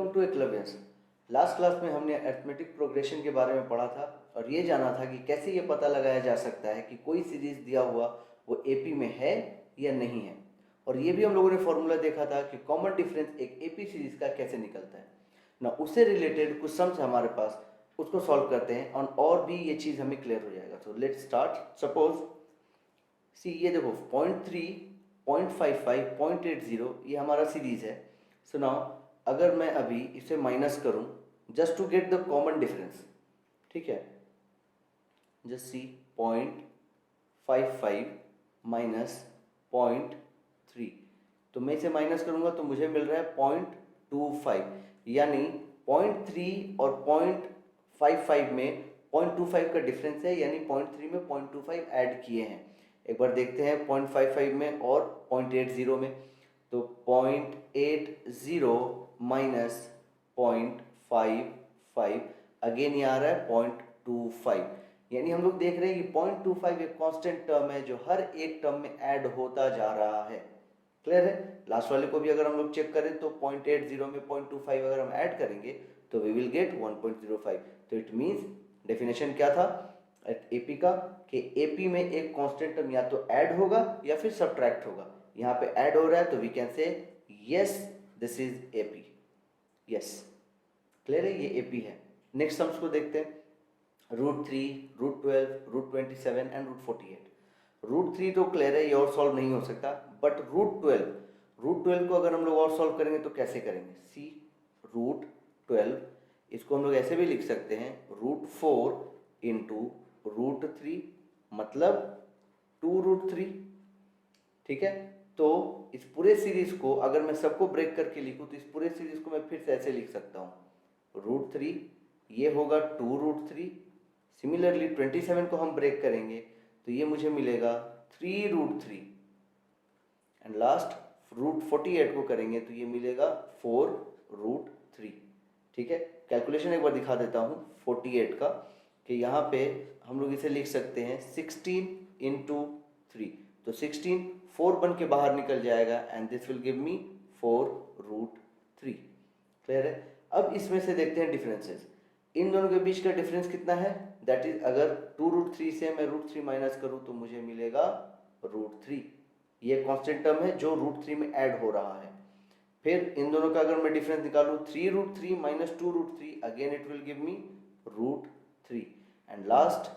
Welcome to Eklavyas. Last class में हमने arithmetic progression के बारे में पढ़ा था और ये जाना था कि कैसे ये पता लगाया जा सकता है कि कोई सीरीज दिया हुआ वो एपी में है या नहीं है। और ये भी हम लोगों ने फॉर्मूला देखा था कि कॉमन डिफरेंस एक एपी सीरीज का कैसे निकलता है ना। उससे रिलेटेड कुछ सम्स हमारे पास, उसको सॉल्व करते हैं और भी ये चीज़ हमें क्लियर हो जाएगा। तो लेट्स स्टार्ट। सपोज सी, ये देखो 0.3, 0.55, 0.80 ये हमारा सीरीज है। सो नाउ अगर मैं अभी इसे माइनस करूं just to get the common difference, ठीक है, जस्ट सी 0.55 माइनस 0.3, तो मैं इसे माइनस करूंगा तो मुझे मिल रहा है 0.25, यानी 0.3 और 0.55 में 0.25 का डिफरेंस है, यानी 0.3 में 0.25 ऐड किए हैं। एक बार देखते हैं 0.55 में और 0.80 में, तो 0.80 माइनस 0.55 अगेन ये आ रहा है 0.25, यानी हम लोग देख रहे हैं कि 0.25 एक कांस्टेंट टर्म है जो हर एक टर्म में ऐड होता जा रहा है। क्लियर है? लास्ट वाले को भी अगर हम लोग चेक करें तो 0.80 में 0.25 अगर हम ऐड करेंगे तो वी विल गेट 1.05। तो इट मीन्स डेफिनेशन क्या था एपी का कि एपी में एक कांस्टेंट टर्म या तो ऐड होगा या फिर सब्ट्रैक्ट होगा। यहाँ पे ऐड हो रहा है तो we can say yes this is AP. Yes, clear है, ये एपी है। नेक्स्ट सम्स को देखते हैं। √3, √12, √27 एंड √48। √3 तो क्लियर है, ये और सॉल्व नहीं हो सकता, बट √12 को अगर हम लोग और सॉल्व करेंगे तो कैसे करेंगे? सी √12 इसको हम लोग ऐसे भी लिख सकते हैं √4 इंटू √3, मतलब 2√3, ठीक है। तो इस पूरे सीरीज को अगर मैं सबको ब्रेक करके लिखूं तो इस पूरे सीरीज को मैं फिर से ऐसे लिख सकता हूं √3, ये होगा 2√3। सिमिलरली 27 को हम ब्रेक करेंगे तो ये मुझे मिलेगा 3√3, एंड लास्ट √48 को करेंगे तो ये मिलेगा 4√3, ठीक है। कैलकुलेशन एक बार दिखा देता हूँ 48 का, कि यहाँ पे हम लोग इसे लिख सकते हैं 16 इंटू 3, तो 16 4 बन के बाहर निकल जाएगा and this will give me 4√3। Clear है? अब इसमें से देखते हैं डिफरेंसेस। इन दोनों के बीच का डिफरेंस कितना है? दैट इज अगर 2√3 से मैं √3 माइनस करूँ तो मुझे मिलेगा √3। ये कांस्टेंट टर्म है जो √3 में ऐड हो रहा है। फिर इन दोनों का अगर मैं डिफरेंस निकालूं 3√3 minus 2√3, again it will give me √3, and last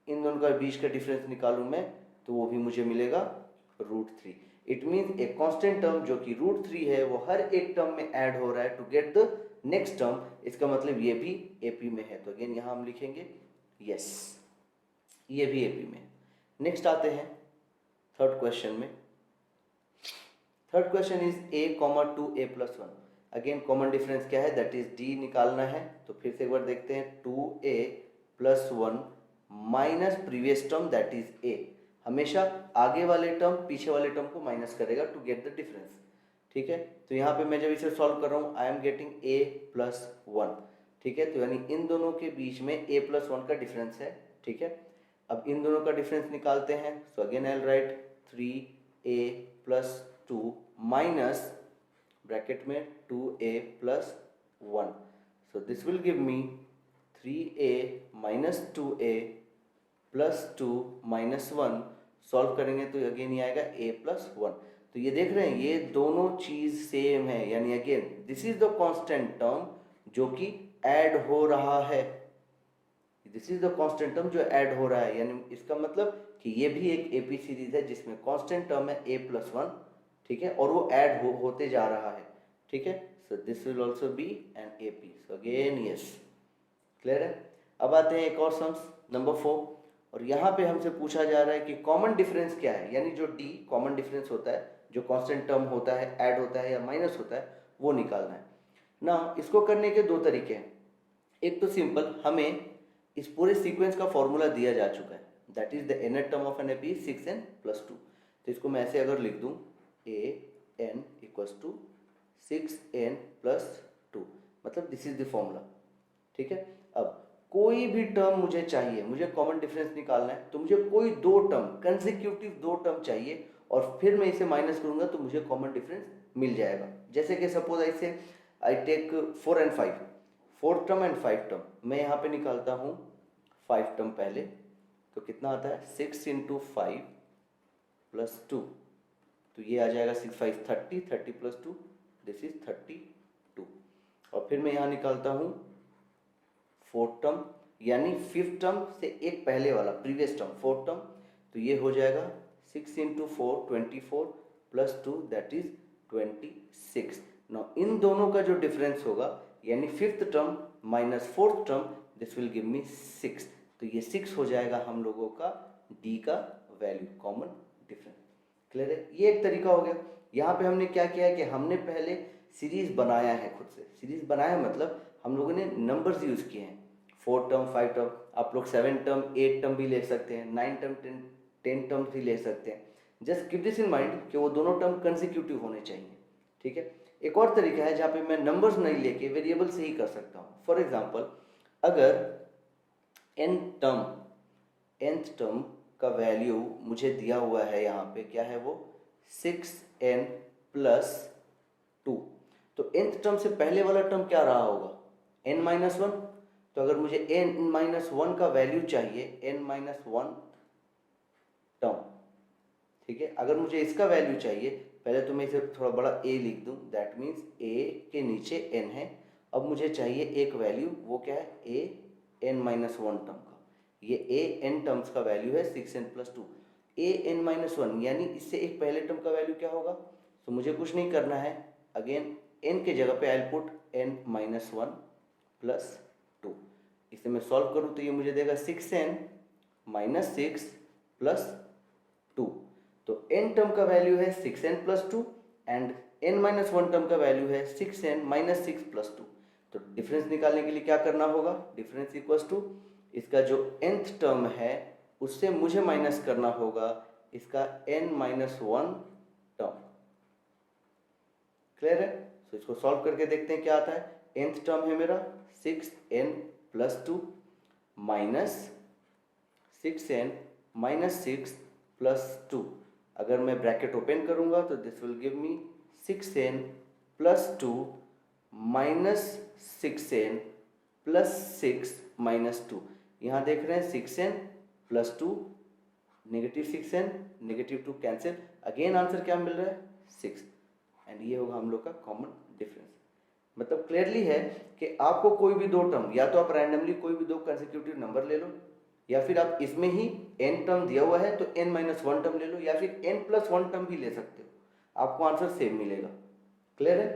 in दोनों का बीच का डिफरेंस निकालूं मैं तो वो भी मुझे मिलेगा √3। इट मीन्स एक कांस्टेंट टर्म जो कि √3 है वो हर एक टर्म में ऐड हो रहा है to get the next term. इसका मतलब ये भी एपी में है, तो अगेन यहाँ हम लिखेंगे यस, ये भी एपी में। नेक्स्ट आते हैं थर्ड क्वेश्चन में। Third question is a,2a+1। Again common difference क्या है? दैट इज डी निकालना है। तो फिर से एक बार देखते हैं 2a+1 minus previous term that is a। हमेशा आगे वाले टर्म पीछे वाले टर्म को माइनस करेगा टू गेट द डिफरेंस, ठीक है। तो यहाँ पे मैं जब इसे सॉल्व कर रहा हूँ आई एम गेटिंग a+1, ठीक है। तो यानी इन दोनों के बीच में a+1 का डिफरेंस है, ठीक है। अब इन दोनों का डिफरेंस निकालते हैं। So again I will write 3a+2 minus bracket में 2a+1, so this will give me 3a minus 2a plus 2 minus 1। Solve करेंगे तो अगेन ये आएगा a+1। तो ये देख रहे हैं ये दोनों चीज सेम है, यानी again this is the constant term जो कि ऐड हो रहा है। This is the constant term जो ऐड हो रहा है, यानी इसका मतलब कि ये भी एक एपी सीरीज है जिसमें कांस्टेंट टर्म है a+1, ठीक है, और वो ऐड होते जा रहा है, ठीक है। So this will also be an AP. So again yes, clear है। अब आते हैं एक और सम्स नंबर 4, और यहाँ पे हमसे पूछा जा रहा है कि कॉमन डिफरेंस क्या है, यानी जो डी कॉमन डिफरेंस होता है, जो कांस्टेंट टर्म होता है, ऐड होता है या माइनस होता है, वो निकालना है ना। इसको करने के दो तरीके हैं। एक तो सिंपल, हमें इस पूरे सीक्वेंस का फॉर्मूला दिया जा चुका है, that is the nth term of an AP 6n+2। तो इसको मैं ऐसे अगर लिख दूं an = 6n+2, मतलब दिस इज द फॉर्मूला, ठीक है। अब कोई भी टर्म मुझे चाहिए, मुझे कॉमन डिफरेंस निकालना है, तो मुझे कोई दो टर्म कंसेक्यूटिव दो टर्म चाहिए और फिर मैं इसे माइनस करूंगा तो मुझे कॉमन डिफरेंस मिल जाएगा। जैसे कि सपोज ऐसे I take 4 and 5, 4 term and 5 term. मैं यहाँ पे निकालता हूँ 5 टर्म पहले, तो कितना आता है 6 × 5 + 2, तो ये आ जाएगा 6 × 5 30, 30 + 2 दिस इज 32। और फिर मैं यहाँ निकालता हूँ 4 टर्म, यानी 5th टर्म से एक पहले वाला प्रीवियस टर्म 4 टर्म, तो ये हो जाएगा 6 × 4 24 + 2 दैट इज 26। नाउ इन दोनों का जो डिफरेंस होगा यानी 5th term minus 4th term, this will give मी 6, तो ये 6 हो जाएगा हम लोगों का डी का वैल्यू, कॉमन डिफरेंस। क्लियर है? ये एक तरीका हो गया। यहाँ पे हमने क्या किया है कि हमने पहले सीरीज बनाया है, खुद से सीरीज बनाया मतलब हम लोगों ने नंबर्स यूज किए हैं, 4 टर्म 5 टर्म, आप लोग 7 टर्म 8 टर्म भी ले सकते हैं, 9 टर्म 10 टर्म भी ले सकते हैं। Just keep this in mind कि वो दोनों टर्म कंसेक्यूटिव होने चाहिए। ठीक है, एक और तरीका है जहाँ पे मैं नंबर्स नहीं लेके वेरिएबल से ही कर सकता हूँ। फॉर एग्जाम्पल, अगर nth टर्म का वैल्यू मुझे दिया हुआ है यहाँ पे, क्या है वो 6n + 2, तो nth टर्म से पहले वाला टर्म क्या रहा होगा n-1। तो अगर मुझे n-1 का वैल्यू चाहिए, n-1 टर्म, ठीक है, अगर मुझे इसका वैल्यू चाहिए, पहले तो मैं इसे थोड़ा बड़ा a लिख दूं, दैट मीन्स a के नीचे n है। अब मुझे चाहिए एक वैल्यू, वो क्या है a n-1 टर्म का, ये a n टर्म्स का वैल्यू है 6n + 2, a n-1 यानी इससे एक पहले टर्म का वैल्यू क्या होगा। तो मुझे कुछ नहीं करना है, अगेन n के जगह पे आई पुट n-1 + 2, इसे मैं सॉल्व करूँ तो ये मुझे देगा 6n - 6 + 2, तो n टर्म का वैल्यू है 6n + 2 एंड n-1 टर्म का वैल्यू है 6n - 6 + 2। तो डिफरेंस निकालने के लिए क्या करना होगा, डिफरेंस इक्वल्स टू इसका जो nth टर्म है उससे मुझे माइनस करना होगा इसका n-1 टर्म। क्लियर है? तो इसको सॉल्व करके देखते हैं क्या आता है। nth टर्म है मेरा 6n + 2 माइनस 6n - 6 + 2, अगर मैं ब्रैकेट ओपन करूंगा तो this will give me 6n + 2 - 6n + 6 - 2। यहाँ देख रहे हैं 6n + 2 -6n -2 cancel, again answer क्या मिल रहा है 6, एंड ये होगा हम लोग का कॉमन डिफरेंस। मतलब क्लियरली है कि आपको कोई भी दो टर्म, या तो आप रैंडमली कोई भी दो कंसेक्यूटिव नंबर ले लो, या फिर आप इसमें ही n टर्म दिया हुआ है तो n-1 टर्म ले लो, या फिर n + 1 टर्म भी ले सकते हो, आपको आंसर सेम मिलेगा। क्लियर है?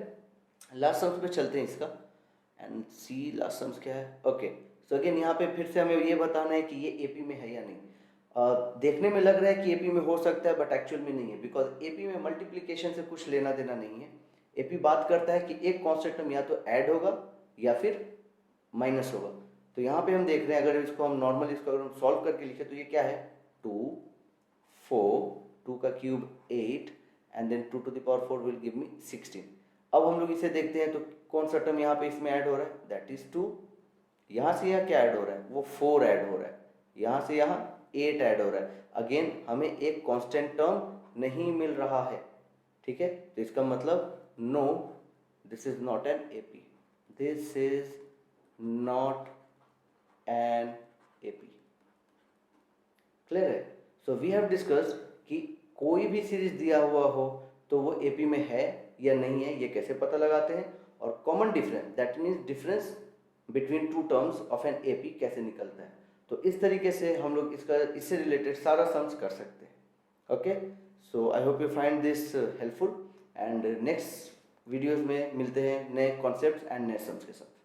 लास्ट सम्स पे चलते हैं इसका एंड सी लास्ट सम्स क्या है। ओके, सो अगेन यहाँ पे फिर से हमें ये बताना है कि ये एपी में है या नहीं। देखने में लग रहा है कि एपी में हो सकता है बट एक्चुअल में नहीं है, बिकॉज एपी में मल्टीप्लिकेशन से कुछ लेना देना नहीं है। एपी बात करता है कि एक कांस्टेंट टर्म या तो ऐड होगा या फिर माइनस होगा। तो यहाँ पे हम देख रहे हैं, अगर इसको हम नॉर्मल इसको अगर हम सॉल्व करके लिखे तो ये क्या है 2 4 2 का cube 8 and then 2 to the power 4 will give me 16। अब हम लोग इसे देखते हैं तो कौन सा टर्म यहाँ पे इसमें ऐड हो रहा है, दैट इज 2। यहाँ से यहाँ क्या ऐड हो रहा है, वो 4 ऐड हो रहा है, यहाँ से यहाँ 8 ऐड हो रहा है। अगेन हमें एक कांस्टेंट टर्म नहीं मिल रहा है, ठीक है, तो इसका मतलब no, this is not an AP, this is not an AP. Clear है? सो वी हैव डिस्कस्ड कि कोई भी सीरीज दिया हुआ हो तो वो एपी में है या नहीं है, ये कैसे पता लगाते हैं, और common difference that means difference between two terms of an AP कैसे निकलता है। तो इस तरीके से हम लोग इससे रिलेटेड सारा सम्स कर सकते हैं। Okay, so I hope you find this helpful and next videos में मिलते हैं नए कॉन्सेप्ट्स एंड नए सम्स के साथ।